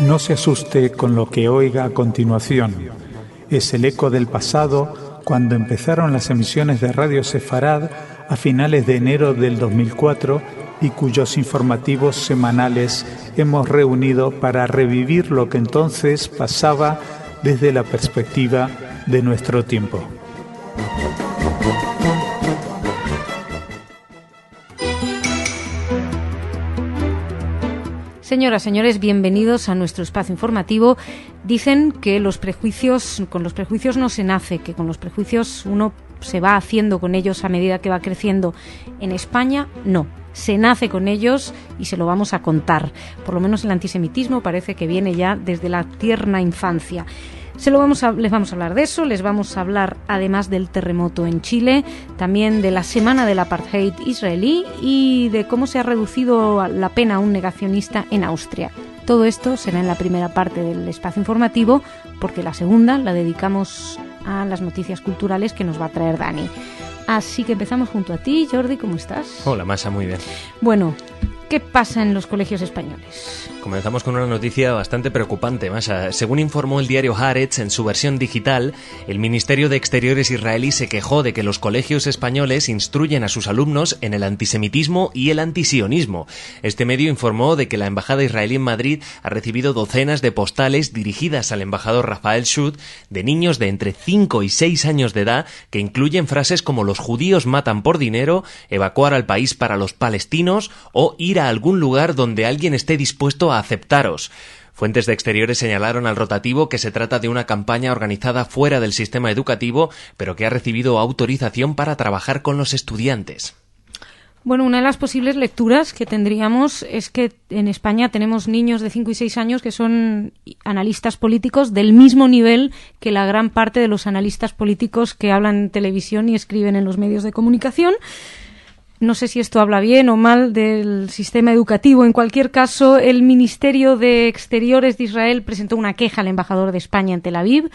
No se asuste con lo que oiga a continuación. Es el eco del pasado cuando empezaron las emisiones de Radio Sefarad a finales de enero del 2004 y cuyos informativos semanales hemos reunido para revivir lo que entonces pasaba desde la perspectiva de nuestro tiempo. Señoras, señores, bienvenidos a nuestro espacio informativo. Dicen que con los prejuicios no se nace, que con los prejuicios uno se va haciendo con ellos a medida que va creciendo. En España, no. Se nace con ellos y se lo vamos a contar. Por lo menos el antisemitismo parece que viene ya desde la tierna infancia. Les vamos a hablar de eso, les vamos a hablar además del terremoto en Chile, también de la semana del apartheid israelí y de cómo se ha reducido la pena a un negacionista en Austria. Todo esto será en la primera parte del espacio informativo, porque la segunda la dedicamos a las noticias culturales que nos va a traer Dani. Así que empezamos junto a ti, Jordi, ¿cómo estás? Hola, Masha, muy bien. Bueno, ¿qué pasa en los colegios españoles? Comenzamos con una noticia bastante preocupante, Masha. Según informó el diario Haaretz en su versión digital, el Ministerio de Exteriores israelí se quejó de que los colegios españoles instruyen a sus alumnos en el antisemitismo y el antisionismo. Este medio informó de que la embajada israelí en Madrid ha recibido docenas de postales dirigidas al embajador Rafael Schut de niños de entre 5 y 6 años de edad que incluyen frases como "los judíos matan por dinero", "evacuar al país para los palestinos" o "ir a algún lugar donde alguien esté dispuesto a aceptaros". Fuentes de Exteriores señalaron al rotativo que se trata de una campaña organizada fuera del sistema educativo, pero que ha recibido autorización para trabajar con los estudiantes. Bueno, una de las posibles lecturas que tendríamos es que en España tenemos niños de 5 y 6 años que son analistas políticos del mismo nivel que la gran parte de los analistas políticos que hablan en televisión y escriben en los medios de comunicación. No sé si esto habla bien o mal del sistema educativo. En cualquier caso, el Ministerio de Exteriores de Israel presentó una queja al embajador de España en Tel Aviv,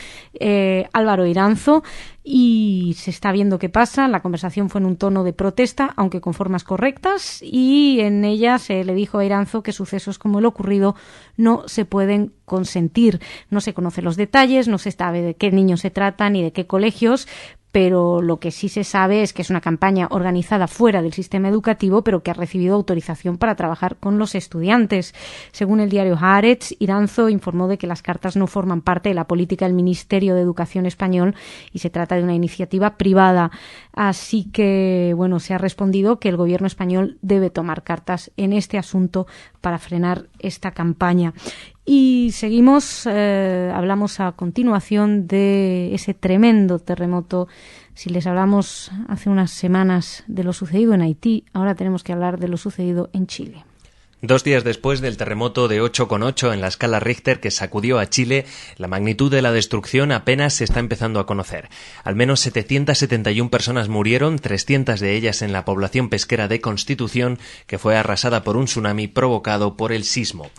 Álvaro Iranzo, y se está viendo qué pasa. La conversación fue en un tono de protesta, aunque con formas correctas, y en ella se le dijo a Iranzo que sucesos como el ocurrido no se pueden consentir. No se conocen los detalles, no se sabe de qué niños se trata ni de qué colegios, pero lo que sí se sabe es que es una campaña organizada fuera del sistema educativo, pero que ha recibido autorización para trabajar con los estudiantes. Según el diario Haaretz, Iranzo informó de que las cartas no forman parte de la política del Ministerio de Educación español y se trata de una iniciativa privada. Así que, bueno, se ha respondido que el gobierno español debe tomar cartas en este asunto para frenar esta campaña. Y seguimos, hablamos a continuación de ese tremendo terremoto. Si les hablamos hace unas semanas de lo sucedido en Haití, ahora tenemos que hablar de lo sucedido en Chile. 2 días después del terremoto de 8,8 en la escala Richter que sacudió a Chile, la magnitud de la destrucción apenas se está empezando a conocer. Al menos 771 personas murieron, 300 de ellas en la población pesquera de Constitución, que fue arrasada por un tsunami provocado por el sismo.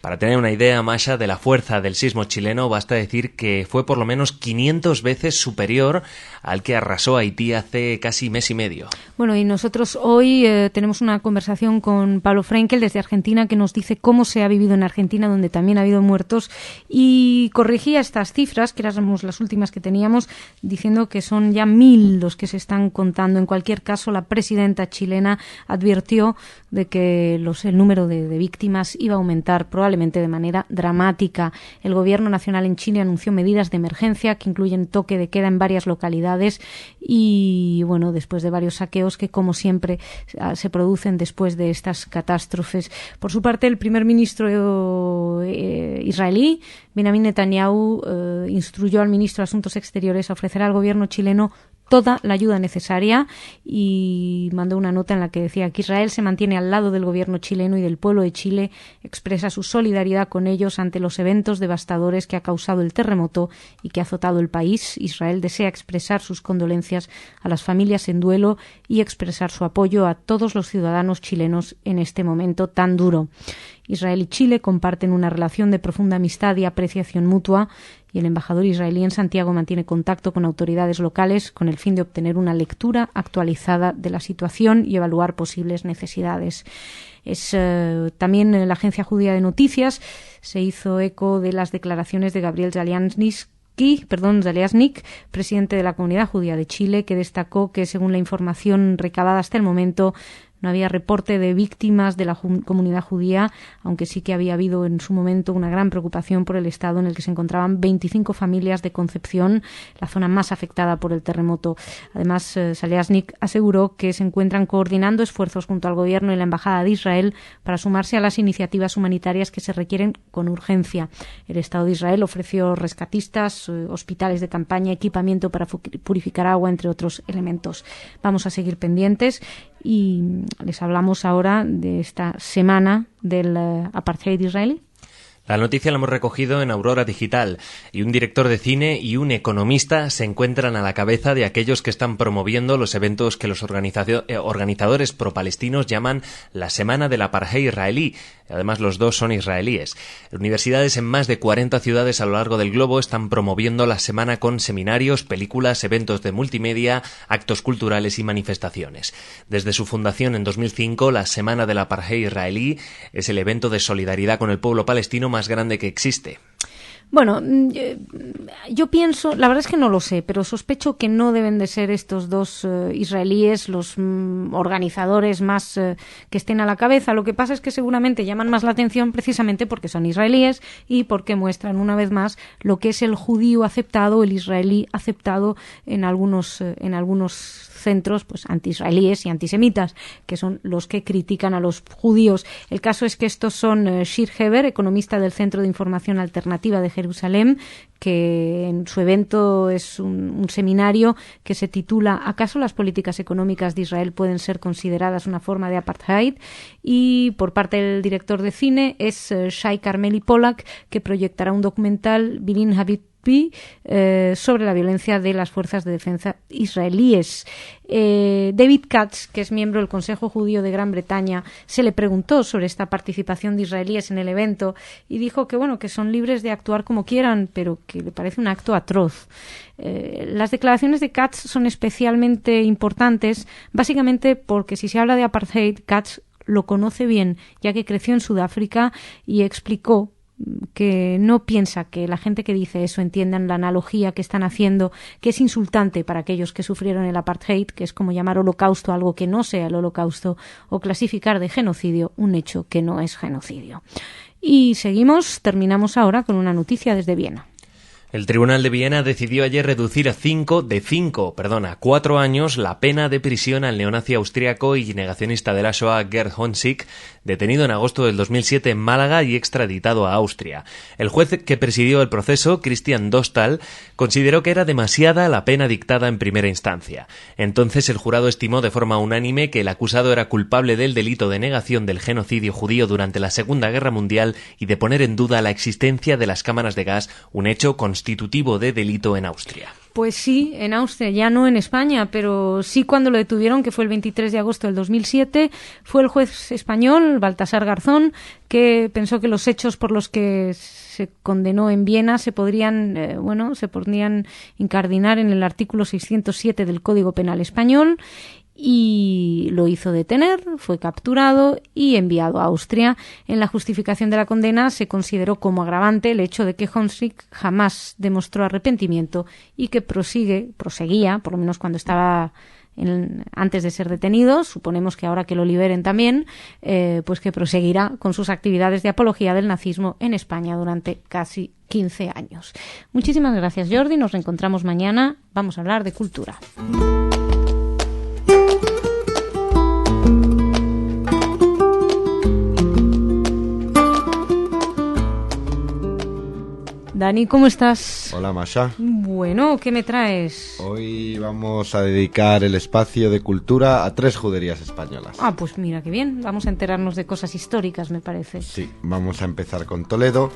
Para tener una idea, Masha, de la fuerza del sismo chileno, basta decir que fue por lo menos 500 veces superior al que arrasó Haití hace casi mes y medio. Bueno, y nosotros hoy tenemos una conversación con Pablo Frenkel desde Argentina, que nos dice cómo se ha vivido en Argentina, donde también ha habido muertos, y corregía estas cifras, que éramos las últimas que teníamos, diciendo que son ya 1.000 los que se están contando. En cualquier caso, la presidenta chilena advirtió de que el número de víctimas iba a aumentar probablemente de manera dramática. El Gobierno Nacional en Chile anunció medidas de emergencia que incluyen toque de queda en varias localidades y, bueno, después de varios saqueos que, como siempre, se producen después de estas catástrofes. Por su parte, el primer ministro israelí, Benjamin Netanyahu, instruyó al ministro de Asuntos Exteriores a ofrecer al Gobierno chileno toda la ayuda necesaria y mandó una nota en la que decía que Israel se mantiene al lado del gobierno chileno y del pueblo de Chile, expresa su solidaridad con ellos ante los eventos devastadores que ha causado el terremoto y que ha azotado el país. Israel desea expresar sus condolencias a las familias en duelo y expresar su apoyo a todos los ciudadanos chilenos en este momento tan duro. Israel y Chile comparten una relación de profunda amistad y apreciación mutua y el embajador israelí en Santiago mantiene contacto con autoridades locales con el fin de obtener una lectura actualizada de la situación y evaluar posibles necesidades. También la Agencia Judía de Noticias se hizo eco de las declaraciones de Gabriel Zaliaznik, presidente de la Comunidad Judía de Chile, que destacó que, según la información recabada hasta el momento, no había reporte de víctimas de la comunidad judía, aunque sí que había habido en su momento una gran preocupación por el estado en el que se encontraban 25 familias de Concepción, la zona más afectada por el terremoto. Además, Zaliaznik aseguró que se encuentran coordinando esfuerzos junto al gobierno y la Embajada de Israel para sumarse a las iniciativas humanitarias que se requieren con urgencia. El Estado de Israel ofreció rescatistas, hospitales de campaña, equipamiento para purificar agua, entre otros elementos. Vamos a seguir pendientes y les hablamos ahora de esta semana del apartheid israelí. La noticia la hemos recogido en Aurora Digital y un director de cine y un economista se encuentran a la cabeza de aquellos que están promoviendo los eventos que los organizadores pro-palestinos llaman la Semana del Apartheid israelí. Además, los dos son israelíes. Universidades en más de 40 ciudades a lo largo del globo están promoviendo la semana con seminarios, películas, eventos de multimedia, actos culturales y manifestaciones. Desde su fundación en 2005, la Semana del Apartheid israelí es el evento de solidaridad con el pueblo palestino más grande que existe. Bueno, yo pienso, la verdad es que no lo sé, pero sospecho que no deben de ser estos dos israelíes los organizadores más que estén a la cabeza. Lo que pasa es que seguramente llaman más la atención precisamente porque son israelíes y porque muestran una vez más lo que es el judío aceptado, el israelí aceptado en algunos centros pues anti-israelíes y antisemitas, que son los que critican a los judíos. El caso es que estos son Shir Heber, economista del Centro de Información Alternativa de Jerusalén, que en su evento es un seminario que se titula ¿Acaso las políticas económicas de Israel pueden ser consideradas una forma de apartheid? Y por parte del director de cine es Shai Carmeli Pollack, que proyectará un documental Bilin Habib sobre la violencia de las fuerzas de defensa israelíes. David Katz, que es miembro del Consejo Judío de Gran Bretaña, se le preguntó sobre esta participación de israelíes en el evento y dijo que bueno, que son libres de actuar como quieran, pero que le parece un acto atroz. Las declaraciones de Katz son especialmente importantes, básicamente porque si se habla de apartheid, Katz lo conoce bien, ya que creció en Sudáfrica y explicó que no piensa que la gente que dice eso entiendan la analogía que están haciendo, que es insultante para aquellos que sufrieron el apartheid, que es como llamar holocausto a algo que no sea el holocausto, o clasificar de genocidio un hecho que no es genocidio. Y terminamos ahora con una noticia desde Viena. El Tribunal de Viena decidió ayer reducir a 4 años la pena de prisión al neonazi austríaco y negacionista de la Shoah Gerd Honsick, detenido en agosto del 2007 en Málaga y extraditado a Austria. El juez que presidió el proceso, Christian Dostal, consideró que era demasiada la pena dictada en primera instancia. Entonces el jurado estimó de forma unánime que el acusado era culpable del delito de negación del genocidio judío durante la Segunda Guerra Mundial y de poner en duda la existencia de las cámaras de gas, un hecho constitutivo de delito en Austria. Pues sí, en Austria, ya no en España, pero sí cuando lo detuvieron, que fue el 23 de agosto del 2007, fue el juez español, Baltasar Garzón, que pensó que los hechos por los que se condenó en Viena se podrían incardinar en el artículo 607 del Código Penal español, y lo hizo detener, fue capturado y enviado a Austria. En la justificación de la condena se consideró como agravante el hecho de que Honsick jamás demostró arrepentimiento y que proseguía, por lo menos cuando estaba antes de ser detenido, suponemos que ahora que lo liberen también, pues que proseguirá con sus actividades de apología del nazismo en España durante casi 15 años. Muchísimas gracias, Jordi. Nos reencontramos mañana. Vamos a hablar de cultura. Dani, ¿cómo estás? Hola, Masha. Bueno, ¿qué me traes? Hoy vamos a dedicar el espacio de cultura a 3 juderías españolas. Ah, pues mira, qué bien. Vamos a enterarnos de cosas históricas, me parece. Sí, vamos a empezar con Toledo,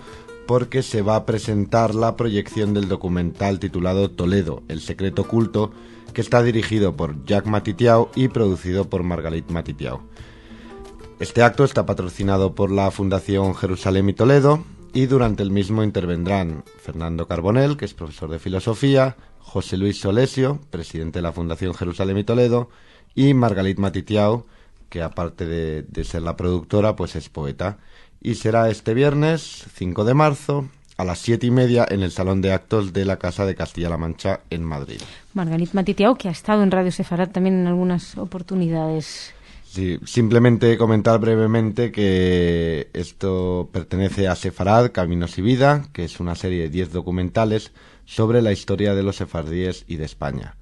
porque se va a presentar la proyección del documental titulado Toledo, el secreto oculto, que está dirigido por Jacques Matitiau y producido por Margalit Matitiau. Este acto está patrocinado por la Fundación Jerusalén y Toledo, y durante el mismo intervendrán Fernando Carbonell, que es profesor de filosofía, José Luis Solesio, presidente de la Fundación Jerusalén y Toledo, y Margalit Matitiau, que aparte de ser la productora, pues es poeta. Y será este viernes 5 de marzo a las 7:30 en el Salón de Actos de la Casa de Castilla-La Mancha en Madrid. Margalit Matitiau, que ha estado en Radio Sefarad también en algunas oportunidades. Sí, simplemente comentar brevemente que esto pertenece a Sefarad, Caminos y Vida, que es una serie de 10 documentales sobre la historia de los sefardíes y de España.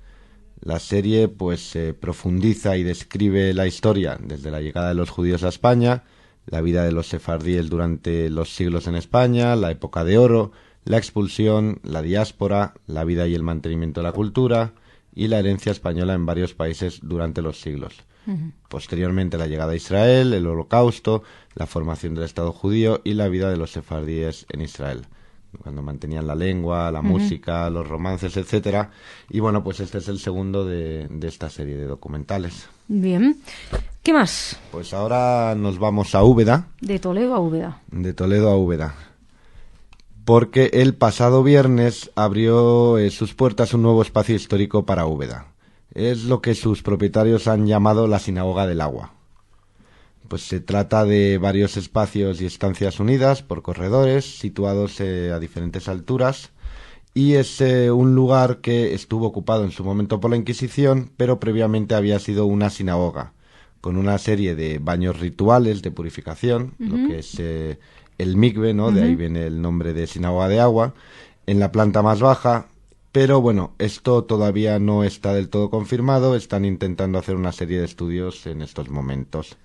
La serie pues profundiza y describe la historia desde la llegada de los judíos a España, la vida de los sefardíes durante los siglos en España, la época de oro, la expulsión, la diáspora, la vida y el mantenimiento de la cultura y la herencia española en varios países durante los siglos. Posteriormente la llegada a Israel, el Holocausto, la formación del Estado judío y la vida de los sefardíes en Israel, cuando mantenían la lengua, la música, los romances, etcétera. Y bueno, pues este es el segundo de esta serie de documentales. Bien. ¿Qué más? Pues ahora nos vamos a Úbeda. De Toledo a Úbeda. De Toledo a Úbeda. Porque el pasado viernes abrió sus puertas un nuevo espacio histórico para Úbeda. Es lo que sus propietarios han llamado la Sinagoga del Agua. Pues se trata de varios espacios y estancias unidas por corredores situados a diferentes alturas, y es un lugar que estuvo ocupado en su momento por la Inquisición, pero previamente había sido una sinagoga, con una serie de baños rituales de purificación, lo que es el mikve, ¿no? De ahí viene el nombre de Sinagoga de Agua, en la planta más baja. Pero bueno, esto todavía no está del todo confirmado, están intentando hacer una serie de estudios en estos momentos.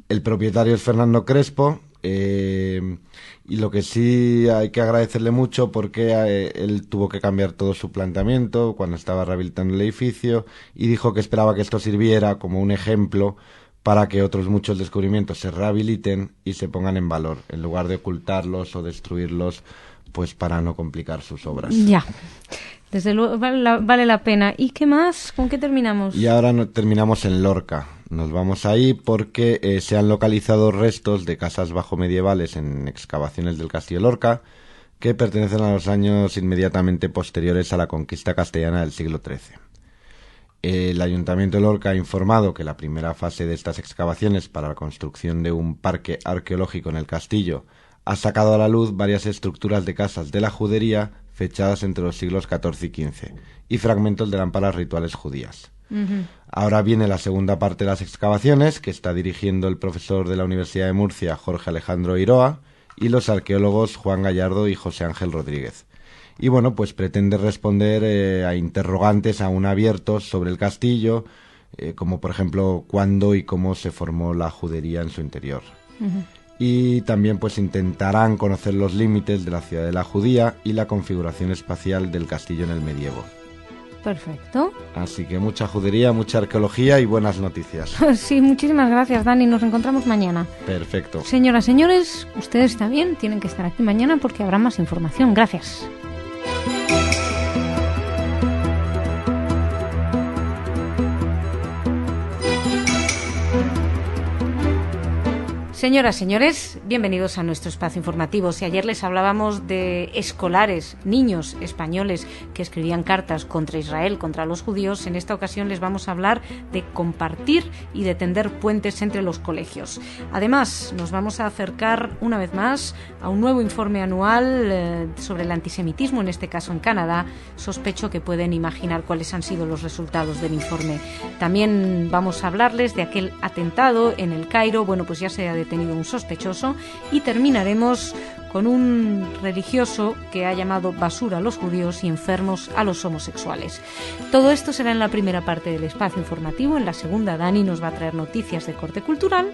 El propietario es Fernando Crespo, y lo que sí hay que agradecerle mucho porque él tuvo que cambiar todo su planteamiento cuando estaba rehabilitando el edificio, y dijo que esperaba que esto sirviera como un ejemplo para que otros muchos descubrimientos se rehabiliten y se pongan en valor, en lugar de ocultarlos o destruirlos, pues para no complicar sus obras. Ya. Desde luego vale la pena. ¿Y qué más? ¿Con qué terminamos? Y ahora terminamos en Lorca. Nos vamos ahí porque se han localizado restos de casas bajomedievales en excavaciones del Castillo Lorca que pertenecen a los años inmediatamente posteriores a la conquista castellana del siglo XIII. El Ayuntamiento de Lorca ha informado que la primera fase de estas excavaciones para la construcción de un parque arqueológico en el castillo ha sacado a la luz varias estructuras de casas de la judería fechadas entre los siglos XIV y XV, y fragmentos de lámparas rituales judías. Ahora viene la segunda parte de las excavaciones, que está dirigiendo el profesor de la Universidad de Murcia, Jorge Alejandro Iroa, y los arqueólogos Juan Gallardo y José Ángel Rodríguez. Y bueno, pues pretende responder a interrogantes aún abiertos sobre el castillo, como por ejemplo cuándo y cómo se formó la judería en su interior. Y también pues intentarán conocer los límites de la ciudadela judía y la configuración espacial del castillo en el medievo. Perfecto. Así que mucha judería, mucha arqueología y buenas noticias. Sí, muchísimas gracias, Dani. Nos encontramos mañana. Perfecto. Señoras, señores, ustedes también tienen que estar aquí mañana porque habrá más información. Gracias. Señoras, señores, bienvenidos a nuestro espacio informativo. Si ayer les hablábamos de escolares, niños españoles que escribían cartas contra Israel, contra los judíos, en esta ocasión les vamos a hablar de compartir y de tender puentes entre los colegios. Además, nos vamos a acercar una vez más a un nuevo informe anual sobre el antisemitismo, en este caso en Canadá. Sospecho que pueden imaginar cuáles han sido los resultados del informe. También vamos a hablarles de aquel atentado en el Cairo. Bueno, pues ya se ha detenido un sospechoso, y terminaremos con un religioso que ha llamado basura a los judíos y enfermos a los homosexuales. Todo esto será en la primera parte del espacio informativo. En la segunda, Dani nos va a traer noticias de corte cultural.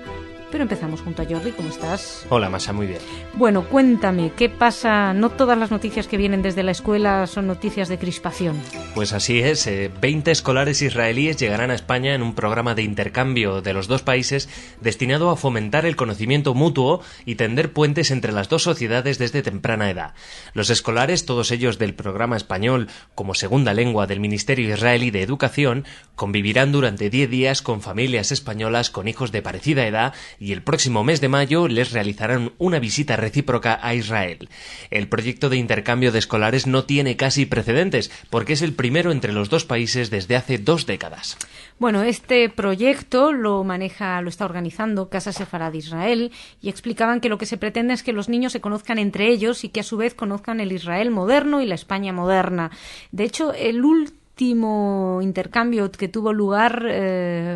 Pero empezamos junto a Jordi. ¿Cómo estás? Hola, Masha, muy bien. Bueno, cuéntame, ¿qué pasa? No todas las noticias que vienen desde la escuela son noticias de crispación. Pues así es. 20 escolares israelíes llegarán a España en un programa de intercambio de los dos países destinado a fomentar el conocimiento mutuo y tender puentes entre las dos sociedades desde temprana edad. Los escolares, todos ellos del programa español como segunda lengua del Ministerio Israelí de Educación, convivirán durante 10 días con familias españolas con hijos de parecida edad y el próximo mes de mayo les realizarán una visita recíproca a Israel. El proyecto de intercambio de escolares no tiene casi precedentes, porque es el primero entre los dos países desde hace 2 décadas. Bueno, este proyecto lo está organizando Casa Sefarad de Israel, y explicaban que lo que se pretende es que los niños se conozcan entre ellos y que a su vez conozcan el Israel moderno y la España moderna. De hecho, el último intercambio que tuvo lugar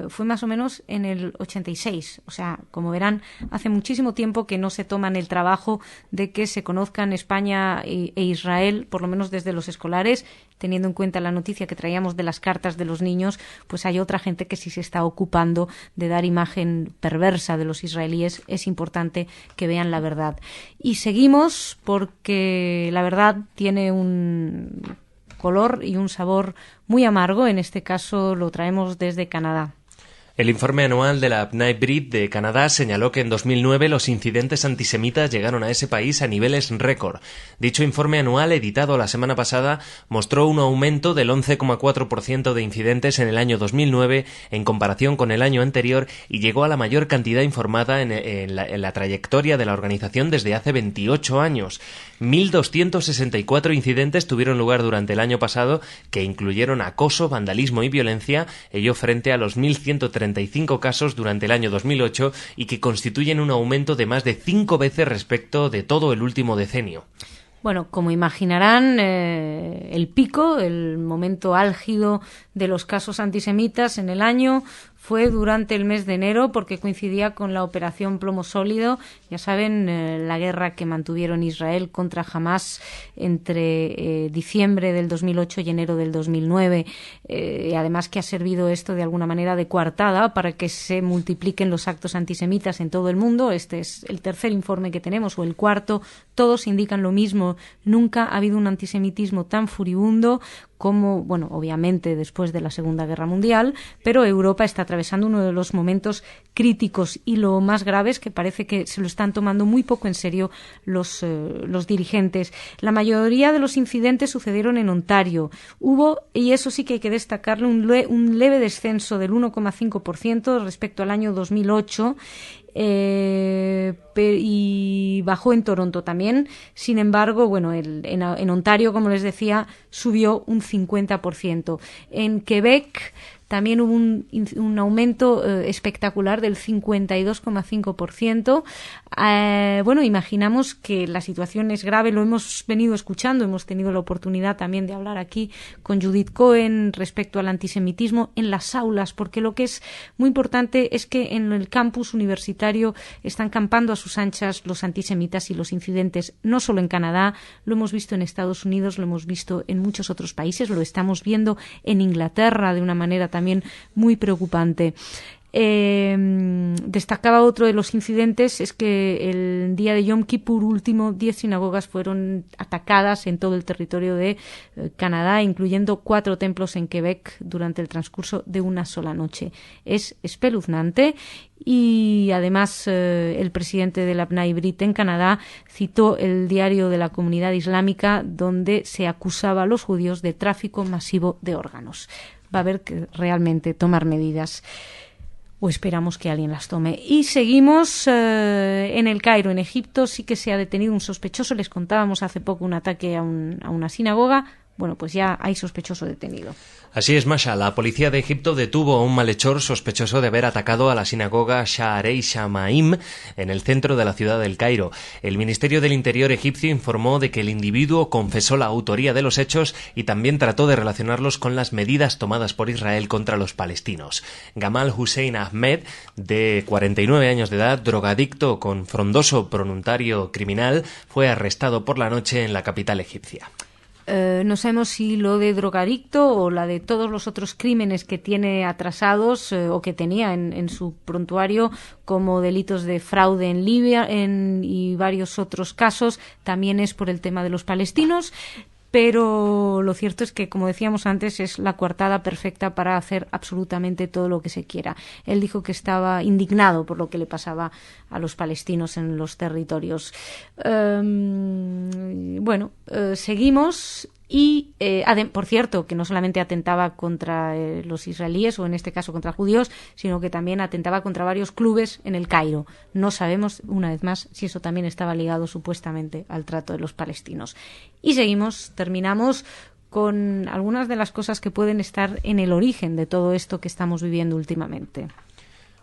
fue más o menos en el 86. O sea, como verán, hace muchísimo tiempo que no se toman el trabajo de que se conozcan España e Israel, por lo menos desde los escolares. Teniendo en cuenta la noticia que traíamos de las cartas de los niños, pues hay otra gente que sí se está ocupando de dar imagen perversa de los israelíes. Es importante que vean la verdad. Y seguimos porque la verdad tiene un color y un sabor muy amargo. En este caso lo traemos desde Canadá. El informe anual de la B'nai B'rith de Canadá señaló que en 2009 los incidentes antisemitas llegaron a ese país a niveles récord. Dicho informe anual, editado la semana pasada, mostró un aumento del 11,4% de incidentes en el año 2009 en comparación con el año anterior, y llegó a la mayor cantidad informada en la trayectoria de la organización desde hace 28 años. 1.264 incidentes tuvieron lugar durante el año pasado, que incluyeron acoso, vandalismo y violencia, ello frente a los 1.135 casos durante el año 2008, y que constituyen un aumento de más de 5 veces respecto de todo el último decenio. Bueno, como imaginarán, el pico, el momento álgido de los casos antisemitas en el año fue durante el mes de enero, porque coincidía con la operación Plomo Sólido. Ya saben, la guerra que mantuvieron Israel contra Hamás entre diciembre del 2008 y enero del 2009. Además que ha servido esto de alguna manera de coartada para que se multipliquen los actos antisemitas en todo el mundo. Este es el tercer informe que tenemos, o el cuarto. Todos indican lo mismo. Nunca ha habido un antisemitismo tan furibundo como, bueno, obviamente después de la Segunda Guerra Mundial, pero Europa está atravesando uno de los momentos críticos, y lo más grave es que parece que se lo están tomando muy poco en serio los dirigentes. La mayoría de los incidentes sucedieron en Ontario. Hubo, y eso sí que hay que destacarlo, un leve descenso del 1,5% respecto al año 2008, y bajó en Toronto también. Sin embargo, bueno, en Ontario, como les decía, subió un 50%. En Quebec también hubo un aumento espectacular del 52,5%. Bueno, imaginamos que la situación es grave, lo hemos venido escuchando, hemos tenido la oportunidad también de hablar aquí con Judith Cohen respecto al antisemitismo en las aulas, porque lo que es muy importante es que en el campus universitario están campando a sus anchas los antisemitas y los incidentes, no solo en Canadá, lo hemos visto en Estados Unidos, lo hemos visto en muchos otros países, lo estamos viendo en Inglaterra de una manera también muy preocupante. Destacaba otro de los incidentes, es que el día de Yom Kippur último 10 sinagogas fueron atacadas en todo el territorio de Canadá, incluyendo 4 templos en Quebec durante el transcurso de una sola noche. Es espeluznante, y además el presidente de la B'nai B'rith en Canadá citó el diario de la Comunidad Islámica, donde se acusaba a los judíos de tráfico masivo de órganos. Va a haber que realmente tomar medidas, o esperamos que alguien las tome. Y seguimos en el Cairo, en Egipto. Sí que se ha detenido un sospechoso. Les contábamos hace poco un ataque a una sinagoga. Bueno, pues ya hay sospechoso detenido. Así es, Masha. La policía de Egipto detuvo a un malhechor sospechoso de haber atacado a la sinagoga Sha'arei Shamaim en el centro de la ciudad del Cairo. El Ministerio del Interior egipcio informó de que el individuo confesó la autoría de los hechos y también trató de relacionarlos con las medidas tomadas por Israel contra los palestinos. Gamal Hussein Ahmed, de 49 años de edad, drogadicto con frondoso prontuario criminal, fue arrestado por la noche en la capital egipcia. No sabemos si lo de drogadicto o la de todos los otros crímenes que tiene atrasados o que tenía en su prontuario, como delitos de fraude en Libia y varios otros casos, también es por el tema de los palestinos. Pero lo cierto es que, como decíamos antes, es la coartada perfecta para hacer absolutamente todo lo que se quiera. Él dijo que estaba indignado por lo que le pasaba a los palestinos en los territorios. Seguimos Y, por cierto, que no solamente atentaba contra los israelíes, o en este caso contra judíos, sino que también atentaba contra varios clubes en el Cairo. No sabemos, una vez más, si eso también estaba ligado supuestamente al trato de los palestinos. Y terminamos con algunas de las cosas que pueden estar en el origen de todo esto que estamos viviendo últimamente.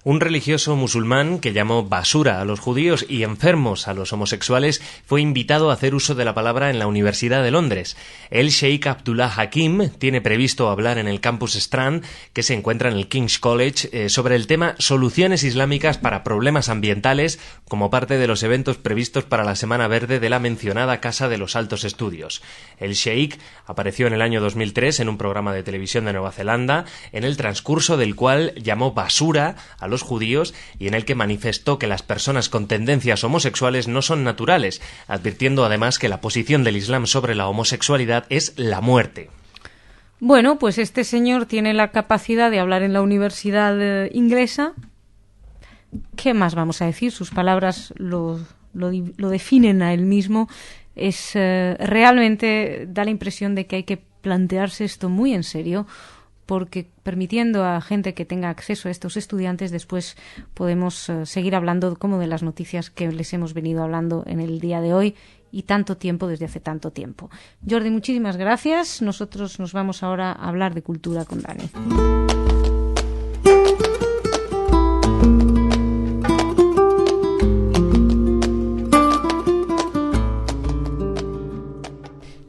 Un religioso musulmán que llamó basura a los judíos y enfermos a los homosexuales fue invitado a hacer uso de la palabra en la Universidad de Londres. El Sheikh Abdullah Hakim tiene previsto hablar en el campus Strand, que se encuentra en el King's College, sobre el tema soluciones islámicas para problemas ambientales, como parte de los eventos previstos para la Semana Verde de la mencionada Casa de los Altos Estudios. El Sheikh apareció en el año 2003 en un programa de televisión de Nueva Zelanda, en el transcurso del cual llamó basura a los judíos y en el que manifestó que las personas con tendencias homosexuales no son naturales, advirtiendo además que la posición del Islam sobre la homosexualidad es la muerte. Bueno, pues este señor tiene la capacidad de hablar en la universidad inglesa. ¿Qué más vamos a decir? Sus palabras lo definen a él mismo. Realmente da la impresión de que hay que plantearse esto muy en serio, porque permitiendo a gente que tenga acceso a estos estudiantes, después podemos seguir hablando como de las noticias que les hemos venido hablando en el día de hoy y tanto tiempo, desde hace tanto tiempo. Jordi, muchísimas gracias. Nosotros nos vamos ahora a hablar de cultura con Dani.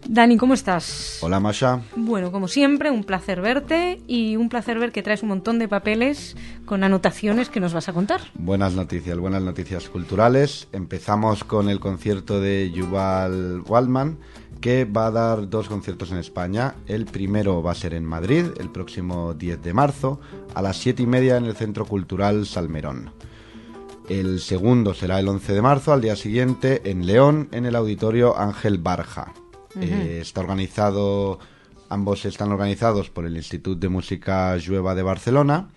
Dani, ¿cómo estás? Hola, Masha. Bueno, como siempre, un placer verte y un placer ver que traes un montón de papeles con anotaciones que nos vas a contar. Buenas noticias culturales. Empezamos con el concierto de Yuval Waldman, que va a dar 2 conciertos en España. El primero va a ser en Madrid, el próximo 10 de marzo, a las 7:30 en el Centro Cultural Salmerón. El segundo será el 11 de marzo, al día siguiente, en León, en el Auditorio Ángel Barja. Ambos están organizados por el Institut de Música Jueva de Barcelona.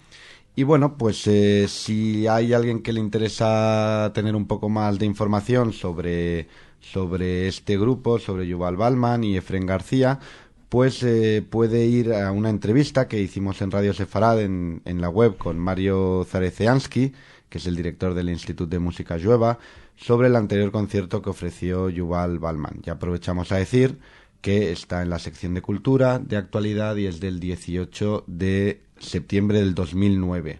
Y bueno, pues si hay alguien que le interesa tener un poco más de información sobre este grupo, sobre Yuval Waldman y Efrén García, pues puede ir a una entrevista que hicimos en Radio Sefarad en la web con Mario Zareceansky, que es el director del Institut de Música Jueva, sobre el anterior concierto que ofreció Yuval Waldman. Ya aprovechamos a decir que está en la sección de Cultura, de Actualidad, y es del 18 de septiembre del 2009.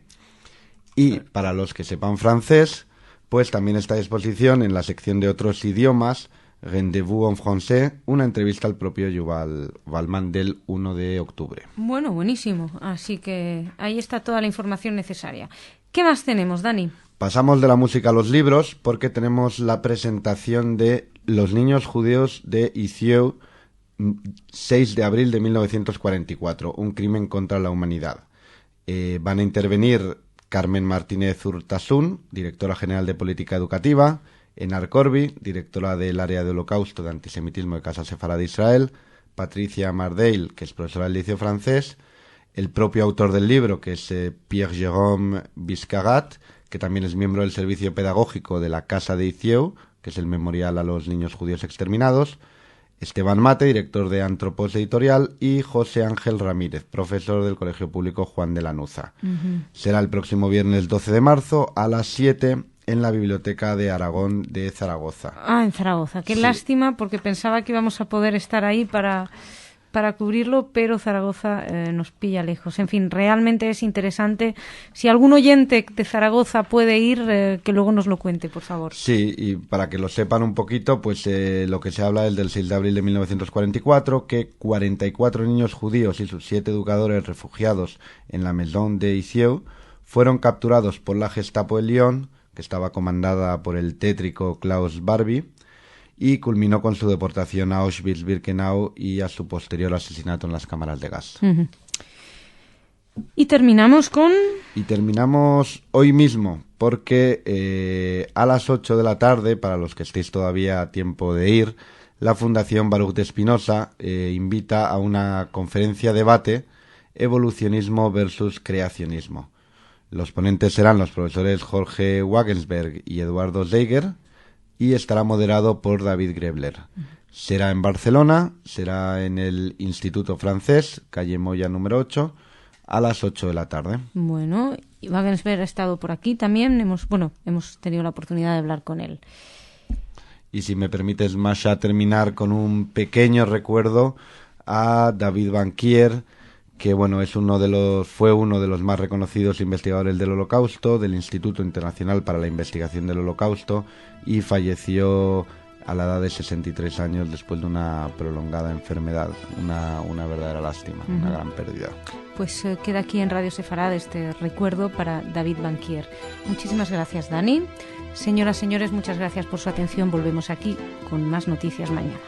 Y para los que sepan francés, pues también está a disposición en la sección de otros idiomas, Rendez-vous en français, una entrevista al propio Yuval Waldman del 1 de octubre. Bueno, buenísimo. Así que ahí está toda la información necesaria. ¿Qué más tenemos, Dani? Pasamos de la música a los libros, porque tenemos la presentación de Los niños judíos de Itzieu, 6 de abril de 1944, un crimen contra la humanidad. Van a intervenir Carmen Martínez Urtasun, directora general de Política Educativa, Enar Corby, directora del área de Holocausto de Antisemitismo de Casa Sefarad de Israel, Patricia Mardale, que es profesora del liceo francés, el propio autor del libro, que es Pierre-Jérôme Biscarat, que también es miembro del servicio pedagógico de la Casa de Itzieu, que es el memorial a los niños judíos exterminados, Esteban Mate, director de Antropos Editorial, y José Ángel Ramírez, profesor del Colegio Público Juan de Lanuza. Será el próximo viernes 12 de marzo a las 7 en la Biblioteca de Aragón de Zaragoza. Ah, en Zaragoza. Qué lástima, porque pensaba que íbamos a poder estar ahí para cubrirlo, pero Zaragoza nos pilla lejos. En fin, realmente es interesante. Si algún oyente de Zaragoza puede ir, que luego nos lo cuente, por favor. Sí, y para que lo sepan un poquito, pues lo que se habla es del 6 de abril de 1944, que 44 niños judíos y sus 7 educadores refugiados en la Maison de Itzieu fueron capturados por la Gestapo de Lyon, que estaba comandada por el tétrico Klaus Barbie, y culminó con su deportación a Auschwitz-Birkenau y a su posterior asesinato en las cámaras de gas. Y terminamos hoy mismo, porque a las 8 de la tarde, para los que estéis todavía a tiempo de ir, la Fundación Baruch de Spinoza invita a una conferencia-debate, Evolucionismo versus Creacionismo. Los ponentes serán los profesores Jorge Wagensberg y Eduardo Zeiger, y estará moderado por David Grebler. Será en Barcelona, será en el Instituto Francés, calle Moya número 8, a las 8 de la tarde. Bueno, y Wagensberg ha estado por aquí también, hemos tenido la oportunidad de hablar con él. Y si me permites, Masha, terminar con un pequeño recuerdo a David Banquier, que bueno, fue uno de los más reconocidos investigadores del Holocausto, del Instituto Internacional para la Investigación del Holocausto, y falleció a la edad de 63 años después de una prolongada enfermedad. Una verdadera lástima, una gran pérdida. Pues queda aquí en Radio Sefarad este recuerdo para David Banquier. Muchísimas gracias, Dani. Señoras, señores, muchas gracias por su atención. Volvemos aquí con más noticias mañana.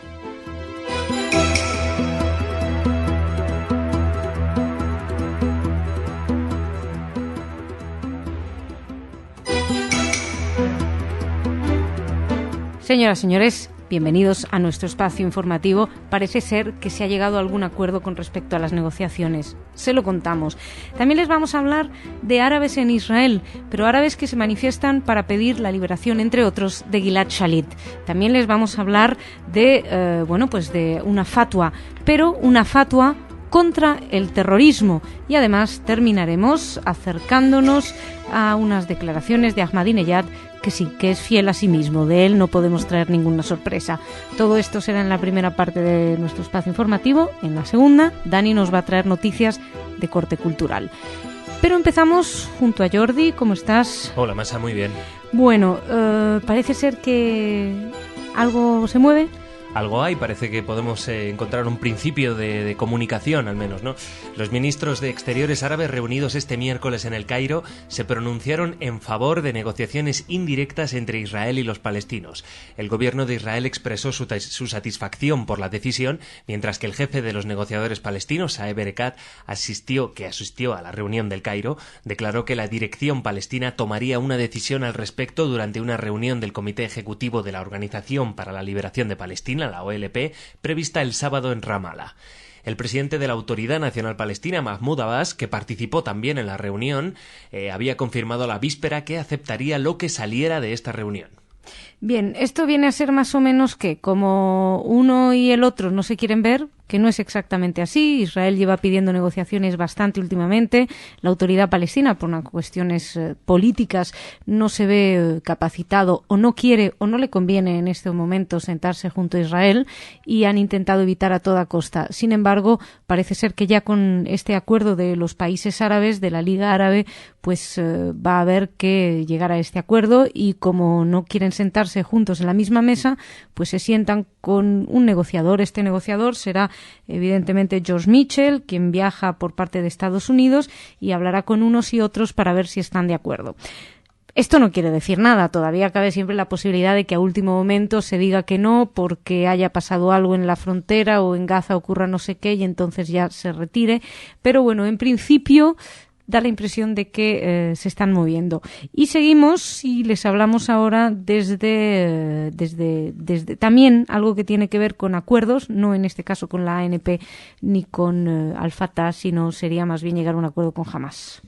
Señoras, señores, bienvenidos a nuestro espacio informativo. Parece ser que se ha llegado a algún acuerdo con respecto a las negociaciones. Se lo contamos. También les vamos a hablar de árabes en Israel, pero árabes que se manifiestan para pedir la liberación, entre otros, de Gilad Shalit. También les vamos a hablar de, de una fatwa, pero una fatwa contra el terrorismo. Y además terminaremos acercándonos a unas declaraciones de Ahmadinejad que sí, que es fiel a sí mismo. De él no podemos traer ninguna sorpresa. Todo esto será en la primera parte de nuestro espacio informativo. En la segunda, Dani nos va a traer noticias de corte cultural. Pero empezamos junto a Jordi. ¿Cómo estás? Hola, Masa, muy bien. Bueno, parece ser que algo se mueve. Algo hay, parece que podemos encontrar un principio de comunicación, al menos, ¿no? Los ministros de Exteriores árabes reunidos este miércoles en El Cairo se pronunciaron en favor de negociaciones indirectas entre Israel y los palestinos. El gobierno de Israel expresó su satisfacción por la decisión, mientras que el jefe de los negociadores palestinos, Saeb Erekat, que asistió a la reunión del Cairo, declaró que la dirección palestina tomaría una decisión al respecto durante una reunión del Comité Ejecutivo de la Organización para la Liberación de Palestina, la OLP, prevista el sábado en Ramallah. El presidente de la Autoridad Nacional Palestina, Mahmoud Abbas, que participó también en la reunión, había confirmado a la víspera que aceptaría lo que saliera de esta reunión. Bien, esto viene a ser más o menos que como uno y el otro no se quieren ver, que no es exactamente así. Israel lleva pidiendo negociaciones bastante últimamente. La autoridad palestina, por unas cuestiones políticas, no se ve capacitado o no quiere o no le conviene en este momento sentarse junto a Israel y han intentado evitar a toda costa. Sin embargo, parece ser que ya con este acuerdo de los países árabes, de la Liga Árabe, pues va a haber que llegar a este acuerdo y como no quieren sentarse juntos en la misma mesa, pues se sientan con un negociador. Este negociador será evidentemente George Mitchell, quien viaja por parte de Estados Unidos y hablará con unos y otros para ver si están de acuerdo. Esto no quiere decir nada, todavía cabe siempre la posibilidad de que a último momento se diga que no porque haya pasado algo en la frontera o en Gaza ocurra no sé qué y entonces ya se retire, pero bueno, en principio da la impresión de que se están moviendo. Y seguimos y les hablamos ahora desde también algo que tiene que ver con acuerdos, no en este caso con la ANP ni con Al-Fatah, sino sería más bien llegar a un acuerdo con Hamas.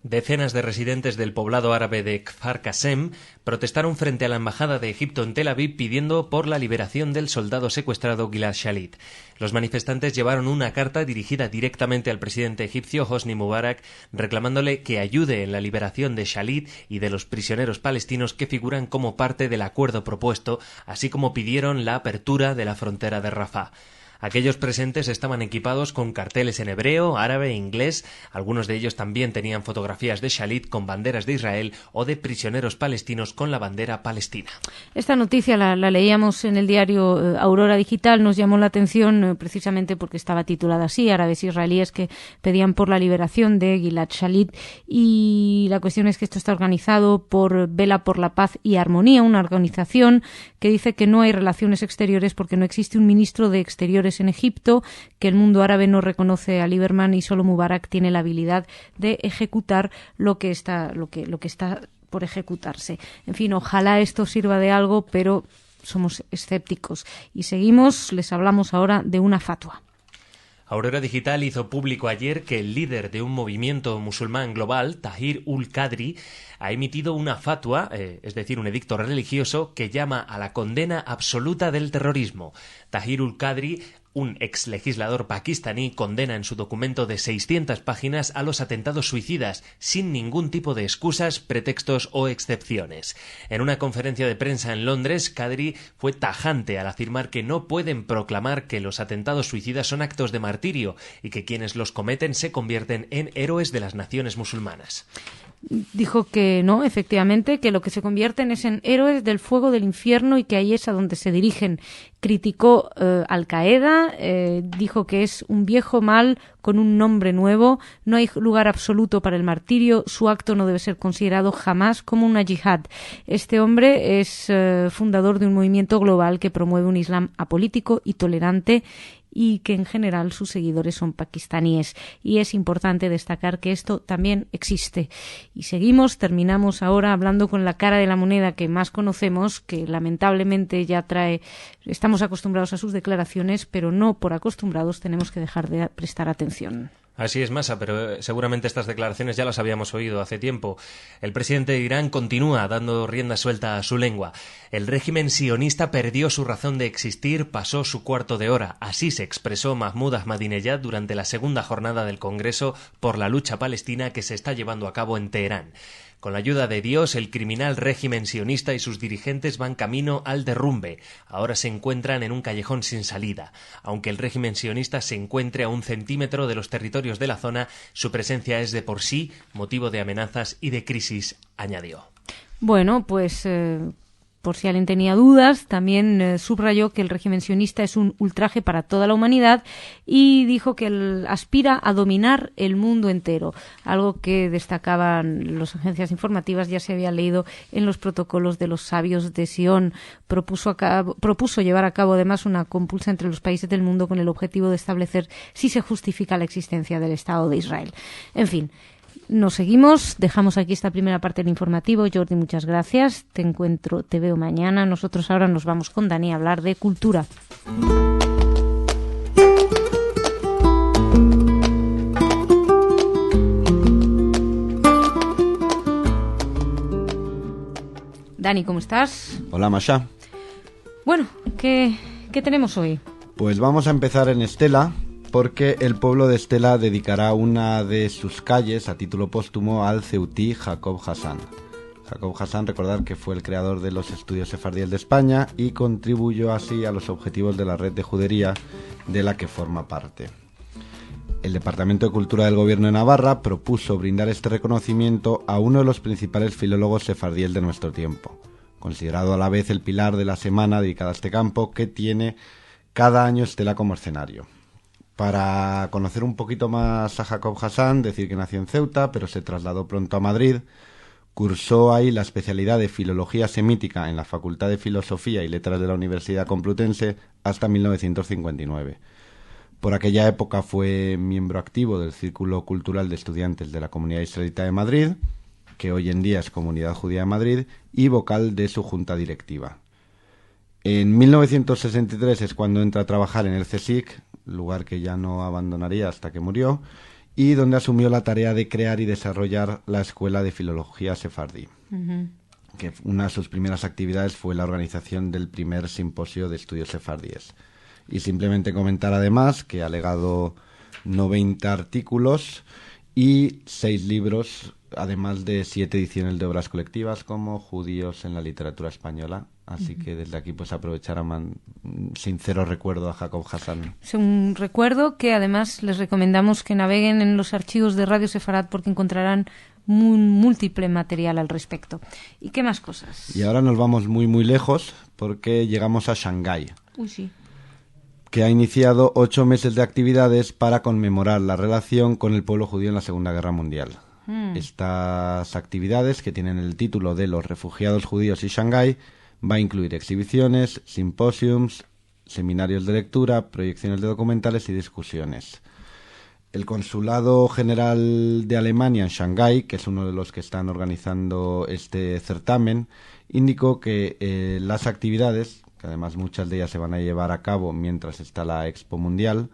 Decenas de residentes del poblado árabe de Kfar Qasem protestaron frente a la embajada de Egipto en Tel Aviv pidiendo por la liberación del soldado secuestrado Gilad Shalit. Los manifestantes llevaron una carta dirigida directamente al presidente egipcio Hosni Mubarak reclamándole que ayude en la liberación de Shalit y de los prisioneros palestinos que figuran como parte del acuerdo propuesto, así como pidieron la apertura de la frontera de Rafah. Aquellos presentes estaban equipados con carteles en hebreo, árabe e inglés. Algunos de ellos también tenían fotografías de Shalit con banderas de Israel o de prisioneros palestinos con la bandera palestina. Esta noticia la leíamos en el diario Aurora Digital. Nos llamó la atención precisamente porque estaba titulada así: árabes israelíes que pedían por la liberación de Gilad Shalit. Y la cuestión es que esto está organizado por Vela por la Paz y Armonía, una organización que dice que no hay relaciones exteriores porque no existe un ministro de Exteriores en Egipto, que el mundo árabe no reconoce a Lieberman y solo Mubarak tiene la habilidad de ejecutar lo que está por ejecutarse. En fin, ojalá esto sirva de algo, pero somos escépticos. Y seguimos, les hablamos ahora de una fatwa. Aurora Digital hizo público ayer que el líder de un movimiento musulmán global, Tahir ul-Qadri, ha emitido una fatua, es decir, un edicto religioso, que llama a la condena absoluta del terrorismo. Tahir ul-Qadri, un ex legislador pakistaní, condena en su documento de 600 páginas a los atentados suicidas, sin ningún tipo de excusas, pretextos o excepciones. En una conferencia de prensa en Londres, Qadri fue tajante al afirmar que no pueden proclamar que los atentados suicidas son actos de martirio y que quienes los cometen se convierten en héroes de las naciones musulmanas. Dijo que no, efectivamente, que lo que se convierten es en héroes del fuego del infierno y que ahí es a donde se dirigen. Criticó Al-Qaeda, dijo que es un viejo mal con un nombre nuevo, no hay lugar absoluto para el martirio, su acto no debe ser considerado jamás como una yihad. Este hombre es fundador de un movimiento global que promueve un islam apolítico y tolerante y que en general sus seguidores son pakistaníes. Y es importante destacar que esto también existe. Y terminamos ahora hablando con la cara de la moneda que más conocemos, que lamentablemente ya estamos acostumbrados a sus declaraciones, pero no por acostumbrados tenemos que dejar de prestar atención. Así es, Masa, pero seguramente estas declaraciones ya las habíamos oído hace tiempo. El presidente de Irán continúa dando rienda suelta a su lengua. El régimen sionista perdió su razón de existir, pasó su cuarto de hora. Así se expresó Mahmoud Ahmadinejad durante la segunda jornada del Congreso por la lucha palestina que se está llevando a cabo en Teherán. Con la ayuda de Dios, el criminal régimen sionista y sus dirigentes van camino al derrumbe. Ahora se encuentran en un callejón sin salida. Aunque el régimen sionista se encuentre a 1 centímetro de los territorios de la zona, su presencia es de por sí motivo de amenazas y de crisis, añadió. Bueno, pues por si alguien tenía dudas, también subrayó que el régimen sionista es un ultraje para toda la humanidad y dijo que aspira a dominar el mundo entero, algo que destacaban las agencias informativas, ya se había leído en los protocolos de los sabios de Sion. Propuso llevar a cabo además una compulsa entre los países del mundo con el objetivo de establecer si se justifica la existencia del Estado de Israel. En fin, nos seguimos, dejamos aquí esta primera parte del informativo. Jordi, muchas gracias, te veo mañana. Nosotros ahora nos vamos con Dani a hablar de cultura. Dani, ¿cómo estás? Hola, Masha. Bueno, ¿qué tenemos hoy? Pues vamos a empezar en Estela, porque el pueblo de Estela dedicará una de sus calles a título póstumo al ceutí Jacob Hassan. Jacob Hassan, recordar que fue el creador de los estudios sefardíes de España y contribuyó así a los objetivos de la red de judería de la que forma parte. El Departamento de Cultura del Gobierno de Navarra propuso brindar este reconocimiento a uno de los principales filólogos sefardíes de nuestro tiempo, considerado a la vez el pilar de la semana dedicada a este campo que tiene cada año Estela como escenario. Para conocer un poquito más a Jacob Hassan, decir que nació en Ceuta, pero se trasladó pronto a Madrid, cursó ahí la especialidad de Filología Semítica en la Facultad de Filosofía y Letras de la Universidad Complutense hasta 1959. Por aquella época fue miembro activo del Círculo Cultural de Estudiantes de la Comunidad Israelita de Madrid, que hoy en día es Comunidad Judía de Madrid, y vocal de su junta directiva. En 1963 es cuando entra a trabajar en el CSIC, lugar que ya no abandonaría hasta que murió, y donde asumió la tarea de crear y desarrollar la Escuela de Filología Sefardí. Que una de sus primeras actividades fue la organización del primer simposio de estudios sefardíes. Y simplemente comentar además que ha legado 90 artículos y 6 libros, además de 7 ediciones de obras colectivas como Judíos en la literatura española. Así que desde aquí pues aprovechar un sincero recuerdo a Jacob Hassan. Es un recuerdo que además les recomendamos que naveguen en los archivos de Radio Sefarad porque encontrarán múltiple material al respecto. ¿Y qué más cosas? Y ahora nos vamos muy muy lejos porque llegamos a Shanghái. Uy, sí. Que ha iniciado 8 meses de actividades para conmemorar la relación con el pueblo judío en la Segunda Guerra Mundial. Estas actividades, que tienen el título de Los refugiados judíos y Shanghái, va a incluir exhibiciones, simposiums, seminarios de lectura, proyecciones de documentales y discusiones. El Consulado General de Alemania en Shanghái, que es uno de los que están organizando este certamen, indicó que las actividades, que además muchas de ellas se van a llevar a cabo mientras está la Expo Mundial,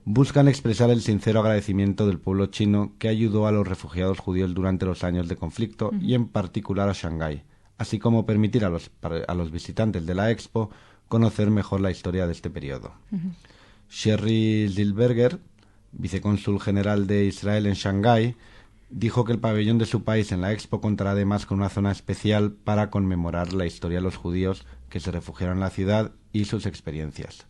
buscan expresar el sincero agradecimiento del pueblo chino que ayudó a los refugiados judíos durante los años de conflicto y en particular a Shanghái, así como permitir a los visitantes de la Expo conocer mejor la historia de este periodo. Sherry Zilberger, vicecónsul general de Israel en Shanghái, dijo que el pabellón de su país en la Expo contará además con una zona especial para conmemorar la historia de los judíos que se refugiaron en la ciudad y sus experiencias.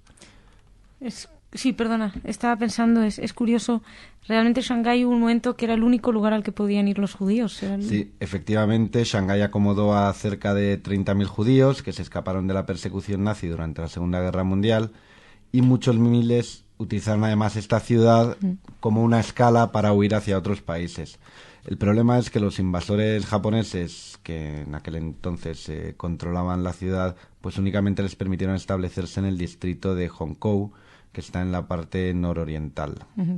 Sí, perdona, estaba pensando, es curioso, realmente Shanghái hubo un momento que era el único lugar al que podían ir los judíos. Sí, efectivamente, Shanghái acomodó a cerca de 30.000 judíos que se escaparon de la persecución nazi durante la Segunda Guerra Mundial y muchos miles utilizaron además esta ciudad como una escala para huir hacia otros países. El problema es que los invasores japoneses, que en aquel entonces controlaban la ciudad, pues únicamente les permitieron establecerse en el distrito de Hongkou, que está en la parte nororiental.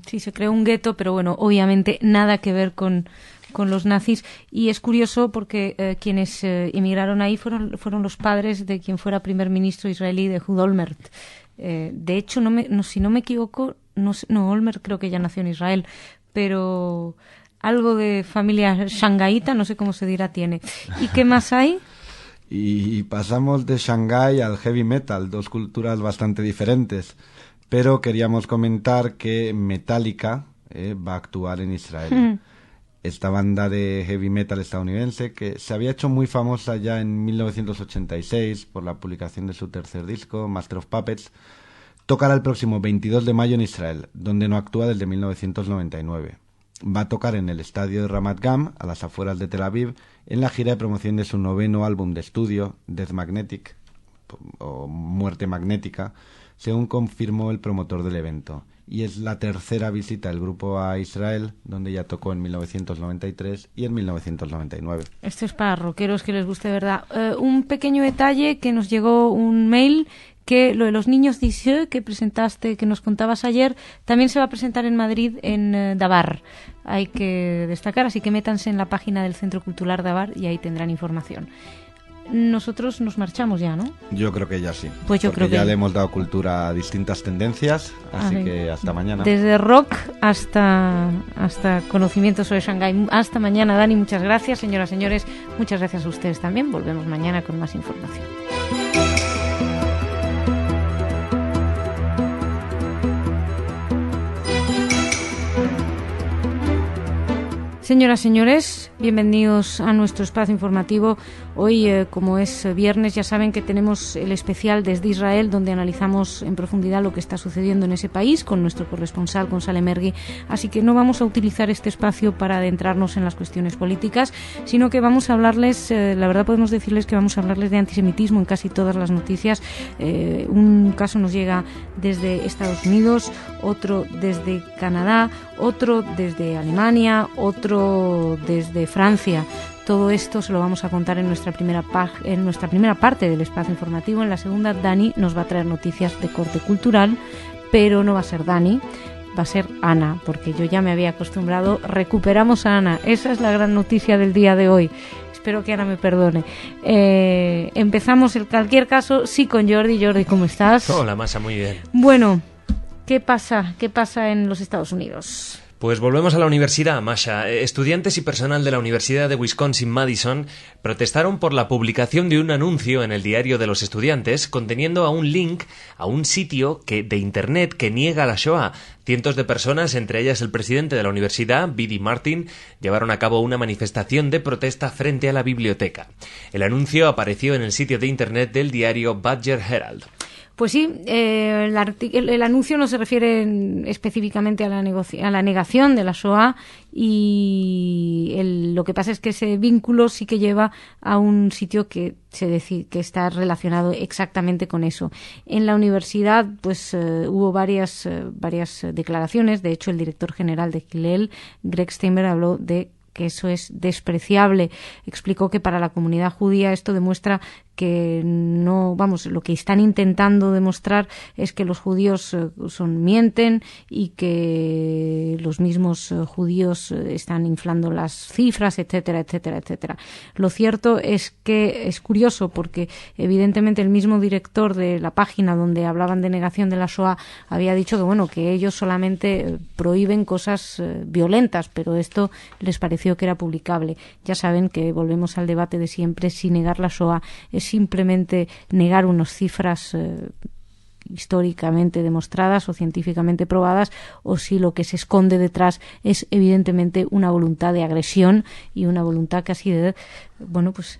Sí, se creó un gueto, pero bueno, obviamente nada que ver con los nazis. Y es curioso porque quienes emigraron ahí fueron los padres de quien fuera primer ministro israelí, de Ehud Olmert. De hecho, si no me equivoco, Olmert creo que ya nació en Israel, pero algo de familia shanghaiita, no sé cómo se dirá, tiene. ¿Y qué más hay? Y pasamos de Shanghái al heavy metal, dos culturas bastante diferentes. Pero queríamos comentar que Metallica va a actuar en Israel. Esta banda de heavy metal estadounidense, que se había hecho muy famosa ya en 1986 por la publicación de su tercer disco, Master of Puppets, tocará el próximo 22 de mayo en Israel, donde no actúa desde 1999. Va a tocar en el estadio de Ramat Gan, a las afueras de Tel Aviv, en la gira de promoción de su noveno álbum de estudio, Death Magnetic, o Muerte Magnética, según confirmó el promotor del evento. Y es la tercera visita del grupo a Israel, donde ya tocó en 1993 y en 1999. Esto es para rockeros que les guste, ¿verdad? Un pequeño detalle, que nos llegó un mail, que lo de los niños d'Isseux que presentaste, que nos contabas ayer, también se va a presentar en Madrid, en Dabar. Hay que destacar, así que métanse en la página del Centro Cultural Dabar y ahí tendrán información. Nosotros nos marchamos ya, ¿no? Yo creo que ya sí. Pues yo creo que ya le hemos dado cultura a distintas tendencias, así que hasta mañana. Desde rock hasta conocimiento sobre Shanghái. Hasta mañana, Dani, muchas gracias. Señoras, señores, muchas gracias a ustedes también. Volvemos mañana con más información. Señoras, señores, bienvenidos a nuestro espacio informativo. Hoy, como es viernes, ya saben que tenemos el especial desde Israel, donde analizamos en profundidad lo que está sucediendo en ese país con nuestro corresponsal, con Salem Ergui. Así que no vamos a utilizar este espacio para adentrarnos en las cuestiones políticas, sino que vamos a hablarles, la verdad podemos decirles que vamos a hablarles de antisemitismo en casi todas las noticias. Un caso nos llega desde Estados Unidos, otro desde Canadá, otro desde Alemania, otro desde Francia. Todo esto se lo vamos a contar en nuestra primera parte del espacio informativo. En la segunda, Dani nos va a traer noticias de corte cultural, pero no va a ser Dani, va a ser Ana, porque yo ya me había acostumbrado. Recuperamos a Ana, esa es la gran noticia del día de hoy. Espero que Ana me perdone. Empezamos en cualquier caso, sí, con Jordi. Jordi, ¿cómo estás? Hola, Masa, muy bien. Bueno, ¿qué pasa en los Estados Unidos? Pues volvemos a la universidad, Masha. Estudiantes y personal de la Universidad de Wisconsin-Madison protestaron por la publicación de un anuncio en el diario de los estudiantes conteniendo a un link a un sitio de Internet que niega la Shoah. Cientos de personas, entre ellas el presidente de la universidad, B.D. Martin, llevaron a cabo una manifestación de protesta frente a la biblioteca. El anuncio apareció en el sitio de Internet del diario Badger Herald. Pues sí, el anuncio no se refiere específicamente a la negación de la Shoah y lo que pasa es que ese vínculo sí que lleva a un sitio que que está relacionado exactamente con eso. En la universidad pues hubo varias declaraciones. De hecho, el director general de Hillel, Greg Steinberg, habló de que eso es despreciable. Explicó que para la comunidad judía esto demuestra que no, vamos, lo que están intentando demostrar es que los judíos mienten y que los mismos judíos están inflando las cifras, etcétera, etcétera, etcétera. Lo cierto es que es curioso porque evidentemente el mismo director de la página donde hablaban de negación de la Shoah había dicho que bueno, que ellos solamente prohíben cosas violentas, pero esto les pareció que era publicable. Ya saben que volvemos al debate de siempre, si negar la Shoah es simplemente negar unas cifras históricamente demostradas o científicamente probadas, o si lo que se esconde detrás es evidentemente una voluntad de agresión y una voluntad casi de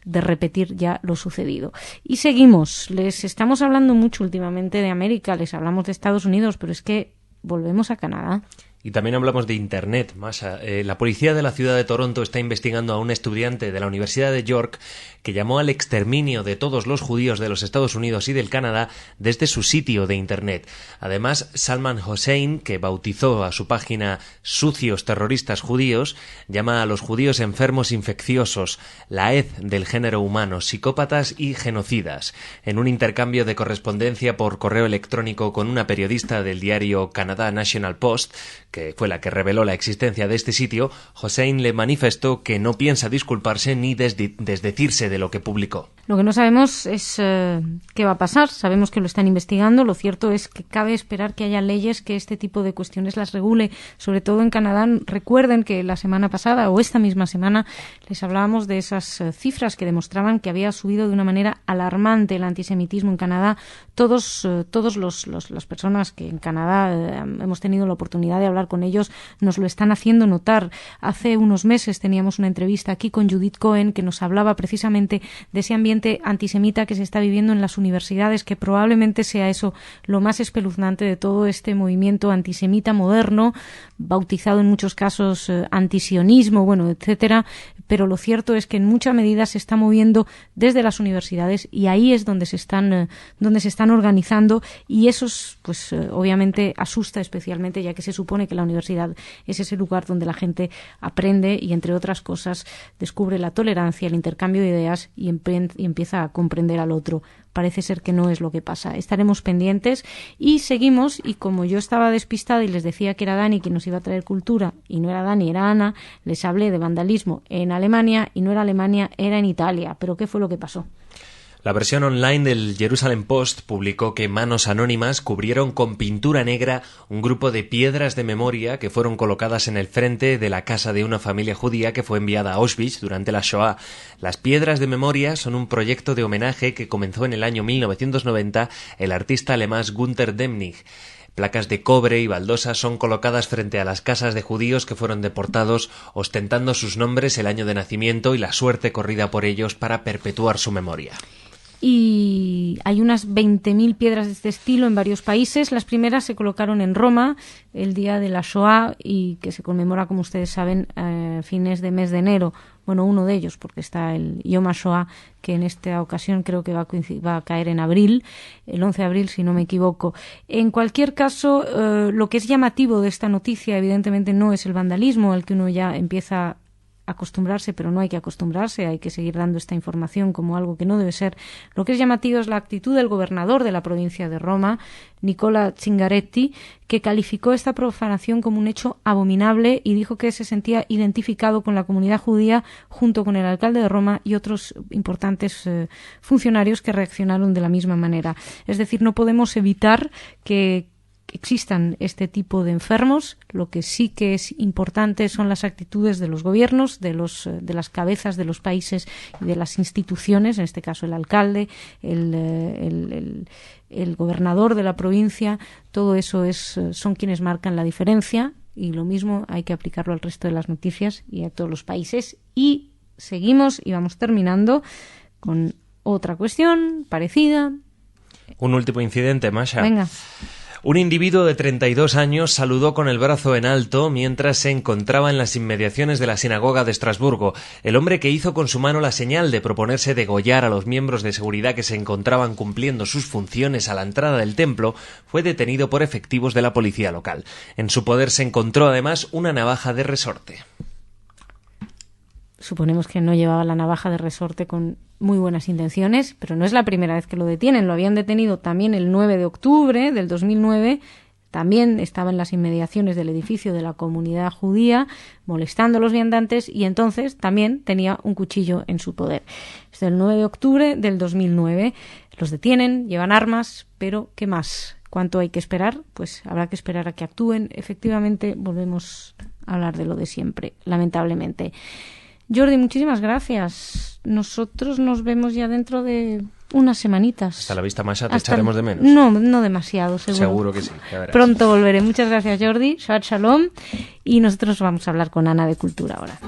repetir ya lo sucedido. Y seguimos, les estamos hablando mucho últimamente de América, les hablamos de Estados Unidos, pero es que volvemos a Canadá. Y también hablamos de Internet, Masha. La policía de la ciudad de Toronto está investigando a un estudiante de la Universidad de York que llamó al exterminio de todos los judíos de los Estados Unidos y del Canadá desde su sitio de Internet. Además, Salman Hossein, que bautizó a su página Sucios Terroristas Judíos, llama a los judíos enfermos infecciosos, la hez del género humano, psicópatas y genocidas. En un intercambio de correspondencia por correo electrónico con una periodista del diario Canada National Post, que fue la que reveló la existencia de este sitio, Hossein le manifestó que no piensa disculparse ni desdecirse de lo que publicó. Lo que no sabemos es qué va a pasar. Sabemos que lo están investigando. Lo cierto es que cabe esperar que haya leyes que este tipo de cuestiones las regule, sobre todo en Canadá. Recuerden que la semana pasada o esta misma semana les hablábamos de esas cifras que demostraban que había subido de una manera alarmante el antisemitismo en Canadá. Todos las personas que en Canadá hemos tenido la oportunidad de hablar con ellos nos lo están haciendo notar. Hace unos meses teníamos una entrevista aquí con Judith Cohen que nos hablaba precisamente de ese ambiente antisemita que se está viviendo en las universidades, que probablemente sea eso lo más espeluznante de todo este movimiento antisemita moderno, bautizado en muchos casos antisionismo, etcétera, pero lo cierto es que en mucha medida se está moviendo desde las universidades y ahí es donde se están organizando, y eso obviamente asusta especialmente, ya que se supone que la universidad es ese lugar donde la gente aprende y, entre otras cosas, descubre la tolerancia, el intercambio de ideas y empieza a comprender al otro. Parece ser que no es lo que pasa. Estaremos pendientes y seguimos, y como yo estaba despistada y les decía que era Dani quien nos iba a traer cultura, y no era Dani, era Ana, les hablé de vandalismo en Alemania, y no era Alemania, era en Italia. ¿Pero qué fue lo que pasó? La versión online del Jerusalem Post publicó que manos anónimas cubrieron con pintura negra un grupo de piedras de memoria que fueron colocadas en el frente de la casa de una familia judía que fue enviada a Auschwitz durante la Shoah. Las piedras de memoria son un proyecto de homenaje que comenzó en el año 1990 el artista alemán Günter Demnig. Placas de cobre y baldosas son colocadas frente a las casas de judíos que fueron deportados, ostentando sus nombres, el año de nacimiento y la suerte corrida por ellos para perpetuar su memoria. Y hay unas 20.000 piedras de este estilo en varios países. Las primeras se colocaron en Roma el día de la Shoah, y que se conmemora, como ustedes saben, a fines de mes de enero. Uno de ellos, porque está el Yom HaShoah, que en esta ocasión creo que va a caer en abril, el 11 de abril, si no me equivoco. En cualquier caso, lo que es llamativo de esta noticia, evidentemente, no es el vandalismo al que uno ya empieza acostumbrarse, pero no hay que acostumbrarse, hay que seguir dando esta información como algo que no debe ser. Lo que es llamativo es la actitud del gobernador de la provincia de Roma, Nicola Zingaretti, que calificó esta profanación como un hecho abominable y dijo que se sentía identificado con la comunidad judía junto con el alcalde de Roma y otros importantes funcionarios que reaccionaron de la misma manera. Es decir, no podemos evitar que existan este tipo de enfermos. Lo que sí que es importante son las actitudes de los gobiernos, de las cabezas de los países y de las instituciones, en este caso el alcalde, el gobernador de la provincia. Todo eso son quienes marcan la diferencia, y lo mismo hay que aplicarlo al resto de las noticias y a todos los países. Y seguimos y vamos terminando con otra cuestión parecida. Un último incidente, Masha. Venga. Un individuo de 32 años saludó con el brazo en alto mientras se encontraba en las inmediaciones de la sinagoga de Estrasburgo. El hombre que hizo con su mano la señal de proponerse degollar a los miembros de seguridad que se encontraban cumpliendo sus funciones a la entrada del templo fue detenido por efectivos de la policía local. En su poder se encontró además una navaja de resorte. Suponemos que no llevaba la navaja de resorte con muy buenas intenciones, pero no es la primera vez que lo detienen. Lo habían detenido también el 9 de octubre del 2009. También estaba en las inmediaciones del edificio de la comunidad judía, molestando a los viandantes, y entonces también tenía un cuchillo en su poder. Es del 9 de octubre del 2009. Los detienen, llevan armas, pero ¿qué más? ¿Cuánto hay que esperar? Pues habrá que esperar a que actúen. Efectivamente, volvemos a hablar de lo de siempre, lamentablemente. Jordi, muchísimas gracias. Nosotros nos vemos ya dentro de unas semanitas. Hasta la vista, Masha, te echaremos de menos. No demasiado, seguro. Seguro que sí, ya verás. Pronto volveré. Muchas gracias, Jordi. Shabbat Shalom. Y nosotros vamos a hablar con Ana de Cultura ahora.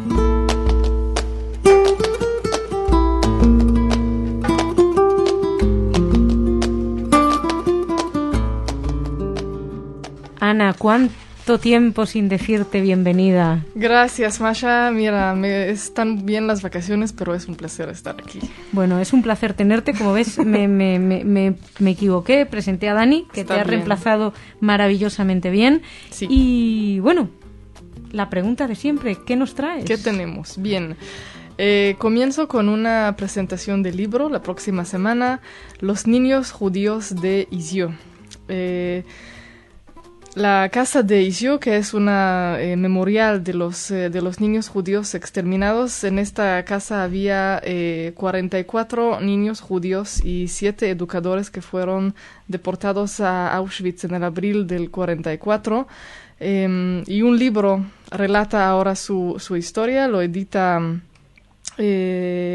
Ana, ¿cuánto tiempo sin decirte bienvenida? Gracias, Masha. Mira, están bien las vacaciones, pero es un placer estar aquí. Bueno, es un placer tenerte. Como ves, me equivoqué. Presenté a Dani, que Está te ha bien. reemplazado maravillosamente bien. Sí. Y bueno, la pregunta de siempre, ¿qué nos traes? ¿Qué tenemos? Bien. Comienzo con una presentación del libro la próxima semana, Los niños judíos de Izio. La casa de Izio, que es una memorial de los niños judíos exterminados. En esta casa había 44 niños judíos y 7 educadores que fueron deportados a Auschwitz en el abril del 44. Y un libro relata ahora su historia, lo edita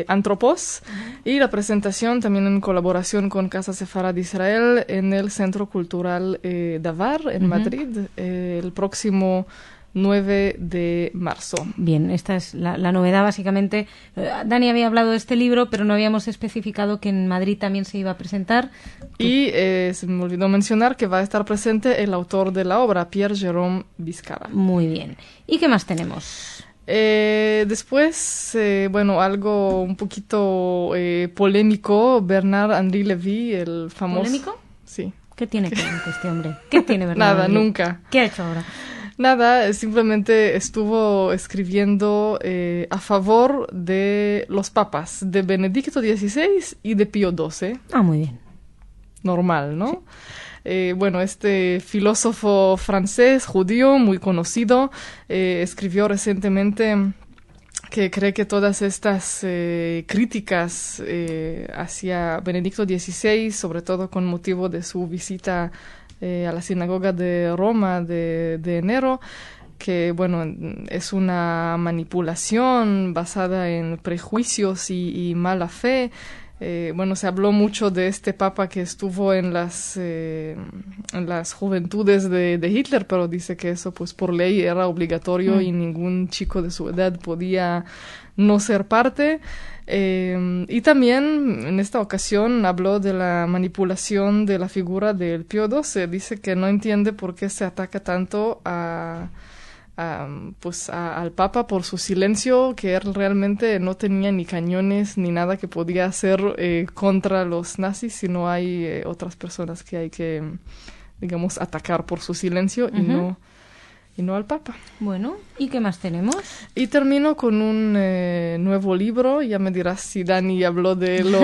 Antropos, y la presentación también en colaboración con Casa Sefarad Israel en el Centro Cultural Davar en Madrid el próximo 9 de marzo. Bien, esta es la novedad básicamente. Dani había hablado de este libro, pero no habíamos especificado que en Madrid también se iba a presentar. Y se me olvidó mencionar que va a estar presente el autor de la obra, Pierre-Jérôme Biscara. Muy bien. ¿Y qué más tenemos? Después, bueno, algo un poquito polémico, Bernard-Henri Lévy, el famoso... ¿Polémico? Sí. ¿Qué tiene que ver este hombre? ¿Qué tiene Bernard? Nada, nunca. ¿Qué ha hecho ahora? Nada, simplemente estuvo escribiendo a favor de los papas, de Benedicto XVI y de Pío XII. Ah, muy bien. Normal, ¿no? Bueno, este filósofo francés, judío, muy conocido, escribió recientemente que cree que todas estas críticas hacia Benedicto XVI, sobre todo con motivo de su visita a la sinagoga de Roma de enero, que bueno, es una manipulación basada en prejuicios y mala fe. Bueno, se habló mucho de este papa que estuvo en las juventudes de Hitler, pero dice que eso pues por ley era obligatorio y ningún chico de su edad podía no ser parte. Y también en esta ocasión habló de la manipulación de la figura del Pío XII. Dice que no entiende por qué se ataca tanto al Papa por su silencio, que él realmente no tenía ni cañones ni nada que podía hacer contra los nazis, sino hay otras personas que hay que, digamos, atacar por su silencio y no al Papa. Bueno, ¿y qué más tenemos? Y termino con un nuevo libro, ya me dirás si Dani habló de él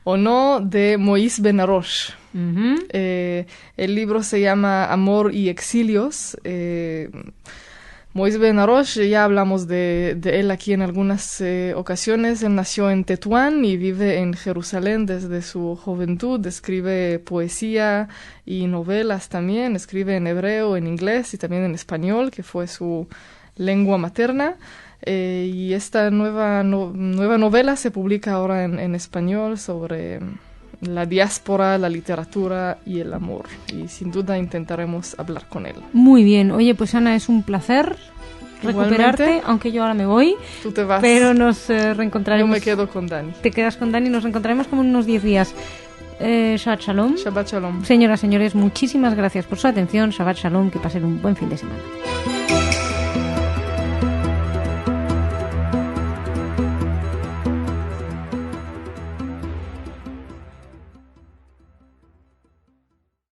o no, de Moïse Ben-Arosh. El libro se llama Amor y Exilios. Moïse Ben-Arosh, ya hablamos de él aquí en algunas ocasiones. Él nació en Tetuán y vive en Jerusalén desde su juventud. Escribe poesía y novelas también. Escribe en hebreo, en inglés y también en español, que fue su lengua materna. Y esta nueva novela se publica ahora en español sobre la diáspora, la literatura y el amor. Y sin duda intentaremos hablar con él. Muy bien. Oye, pues Ana, es un placer recuperarte, Igualmente. Aunque yo ahora me voy. Tú te vas. Pero nos reencontraremos. Yo me quedo con Dani. Te quedas con Dani, nos reencontraremos como en unos 10 días. Shabbat Shalom. Shabbat Shalom. Señoras, señores, muchísimas gracias por su atención. Shabbat Shalom, que pasen un buen fin de semana.